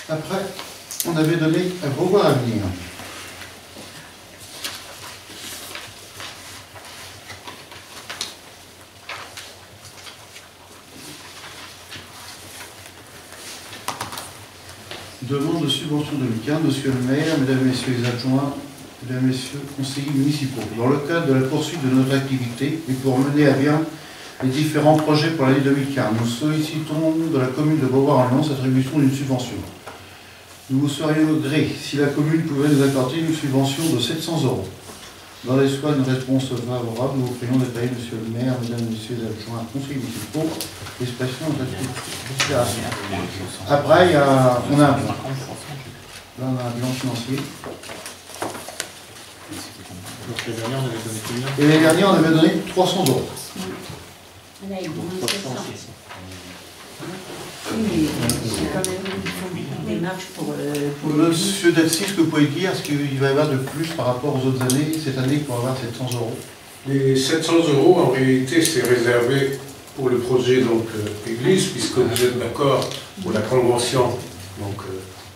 Après, on avait donné un Beauvoir Avenir. Demande de subvention 2015, Monsieur le maire, Mesdames, Messieurs les adjoints, Mesdames, Messieurs les conseillers municipaux. Dans le cadre de la poursuite de notre activité et pour mener à bien les différents projets pour l'année 2015, nous sollicitons de la commune de Beauvoir-en-Lens l'attribution d'une subvention. Nous vous serions gré si la commune pouvait nous accorder une subvention de 700 €. Dans l'espoir d'une réponse favorable, nous vous prions d'étayer, Monsieur le maire, Mesdames, Messieurs les adjoints, conseillers municipaux, l'expression de la déclaration. Après, on a un plan. Là, on a un bilan financier. Donc l'année dernière, on avait donné combien? Et l'année dernière, on avait donné 300 €. Là, il demande 700. C'est quand même une démarche pour Monsieur Delcy, ce que vous pouvez dire, est-ce qu'il va y avoir de plus par rapport aux autres années, cette année, pour avoir 700 €? Les 700 € en réalité c'est réservé pour le projet donc église, puisque vous êtes d'accord pour la convention, donc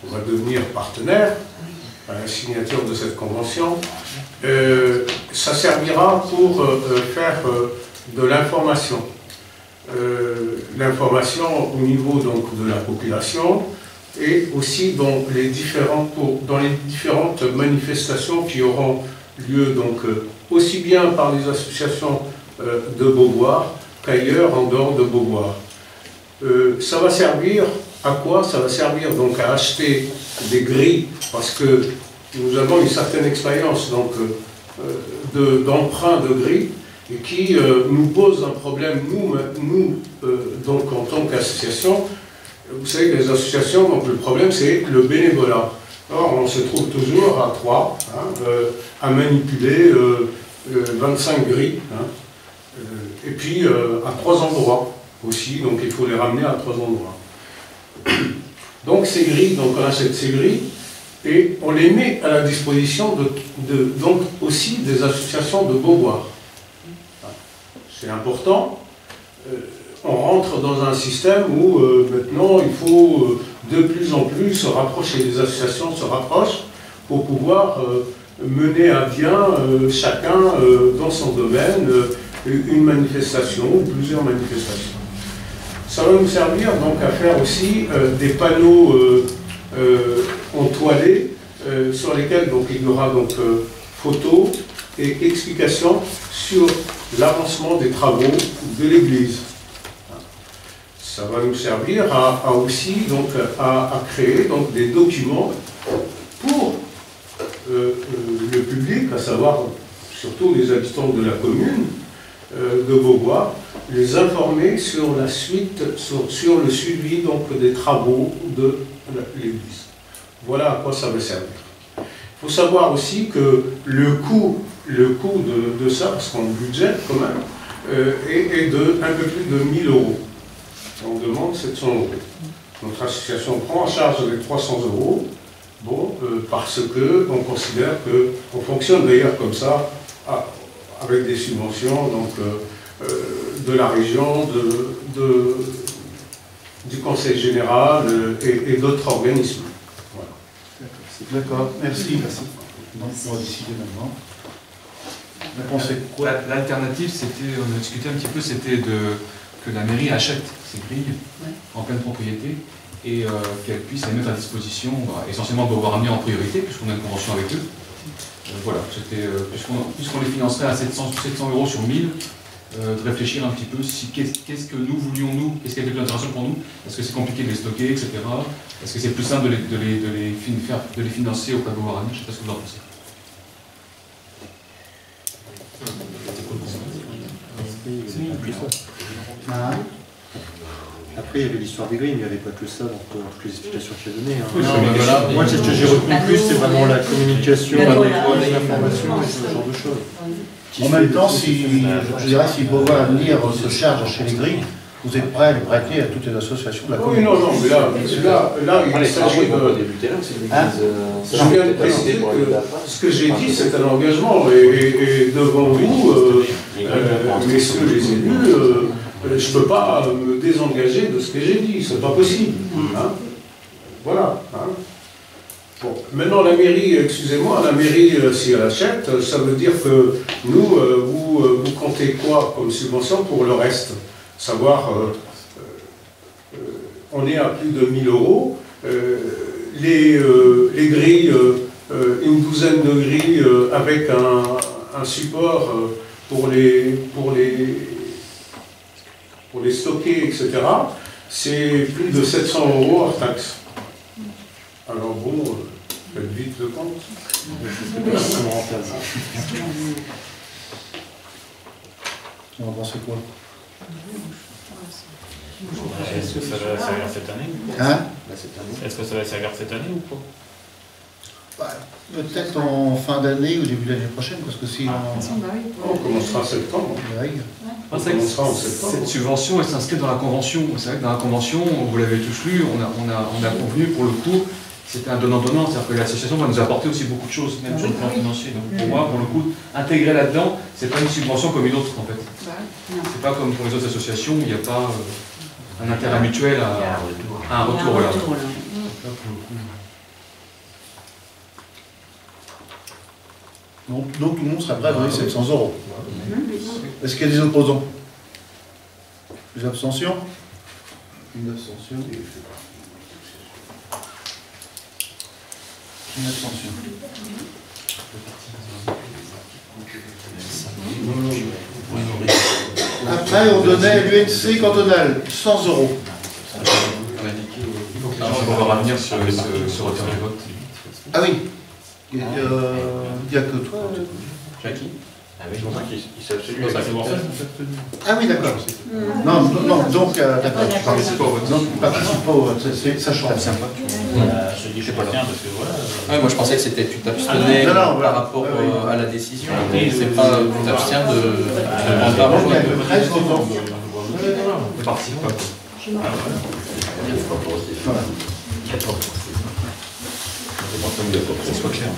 on va devenir partenaire à la signature de cette convention. Ça servira pour faire de l'information. L'information au niveau donc de la population et aussi dans les différentes manifestations qui auront lieu donc aussi bien par les associations de Beauvoir qu'ailleurs en dehors de Beauvoir. Ça va servir à quoi? Ça va servir donc à acheter des grilles parce que nous avons une certaine expérience donc d'emprunt de grilles et qui nous pose un problème, nous donc en tant qu'association. Vous savez que les associations, donc le problème c'est le bénévolat. Or on se trouve toujours à 3, à manipuler 25 grilles, et puis à 3 endroits aussi, donc il faut les ramener à 3 endroits. Donc ces grilles, donc on achète ces grilles, et on les met à la disposition donc aussi des associations de Beauvoir. C'est important. On rentre dans un système où maintenant il faut de plus en plus se rapprocher, les associations se rapprochent pour pouvoir mener à bien chacun dans son domaine une manifestation ou plusieurs manifestations. Ça va nous servir donc à faire aussi des panneaux entoilés sur lesquels donc, il y aura donc photos et explications sur l'avancement des travaux de l'église. Ça va nous servir à aussi donc, à créer donc, des documents pour le public, à savoir surtout les habitants de la commune de Beauvoir, les informer sur la suite, sur le suivi donc, des travaux de l'église. Voilà à quoi ça va servir. Il faut savoir aussi que le coût de ça, parce qu'on budgète quand même, est de un peu plus de 1000 €. On demande 700 €. Notre association prend en charge les 300 €, bon, parce qu'on considère qu'on fonctionne d'ailleurs comme ça, avec des subventions donc, de la région, du Conseil général et d'autres organismes. Voilà. D'accord, merci. Donc on va décider maintenant. La réponse est quoi? L'alternative, c'était, on a discuté un petit peu, c'était que la mairie achète ces grilles en pleine propriété et qu'elle puisse les mettre à disposition, essentiellement de Beauvoir Avenir en priorité, puisqu'on a une convention avec eux. Voilà, c'était puisqu'on les financerait à 700 € sur 1000, de réfléchir un petit peu qu'est-ce que nous voulions, nous, qu'est-ce qui était plus intéressant pour nous, est-ce que c'est compliqué de les stocker, etc. Est-ce que c'est plus simple de les financer auprès de Beauvoir Avenir? Je ne sais pas ce que vous en pensez. Après, il y avait l'histoire des grilles, mais il n'y avait pas que ça dans toutes les explications qu'il a données. Oui, voilà. Moi, c'est ce que j'ai retenu plus, c'est vraiment la communication, l'information et ce genre de choses. En même temps, je dirais, si Beauvoir Avenir se charge chez les grilles, vous êtes prêts à les prêter à toutes les associations de la commune? Oui, non, mais là il s'agit de... Je viens de préciser que ce que j'ai dit, c'est un engagement, et devant vous, messieurs les élus, je ne peux pas me désengager de ce que j'ai dit, c'est pas possible. Hein. voilà. Hein. Bon, maintenant la mairie, excusez-moi, la mairie, si elle achète, ça veut dire que nous, vous comptez quoi comme subvention pour le reste? Savoir, on est à plus de 1000 €. Les grilles, une douzaine de grilles avec un support pour les stocker, etc. C'est plus de 700 € hors taxe. Alors bon, faites vite le compte. On va penser quoi? Est-ce que ça va servir cette année? Hein? Est-ce que ça va servir cette année ou pas? Bah, peut-être en fin d'année ou début de l'année prochaine, parce que si On commencera en septembre. Ah, c'est vrai que cette subvention, elle s'inscrit dans la convention. C'est vrai que dans la convention, vous l'avez tous lu, on a convenu pour le coup, c'était un donnant-donnant, c'est-à-dire que l'association va nous apporter aussi beaucoup de choses, même sur le plan financier. Donc pour moi, pour le coup, intégrer là-dedans, c'est pas une subvention comme une autre en fait. C'est pas comme pour les autres associations où il n'y a pas un intérêt mutuel à un retour. Voilà. Donc tout le monde sera prêt à donner 700 €. Est-ce qu'il y a des opposants? Des abstentions? Une abstention. Une abstention. Après, on donnait à l'UNC cantonal 100 €. On va revenir sur le retard du vote. Ah oui. Il n'y a que toi. Jackie? Ah oui, je pense qu'il s'est abstenu. Ah oui, d'accord. Non, donc, d'accord. Tu participes pas au vote. Non, tu ne participes pas au vote, ça change. Je dis je m'abstiens parce que voilà. Ouais, moi je pensais que c'était tu t'abstenais par rapport à la décision. C'est pas tu t'abstiens de prendre part au vote. Ne participe pas. Voilà. Que ce soit clair.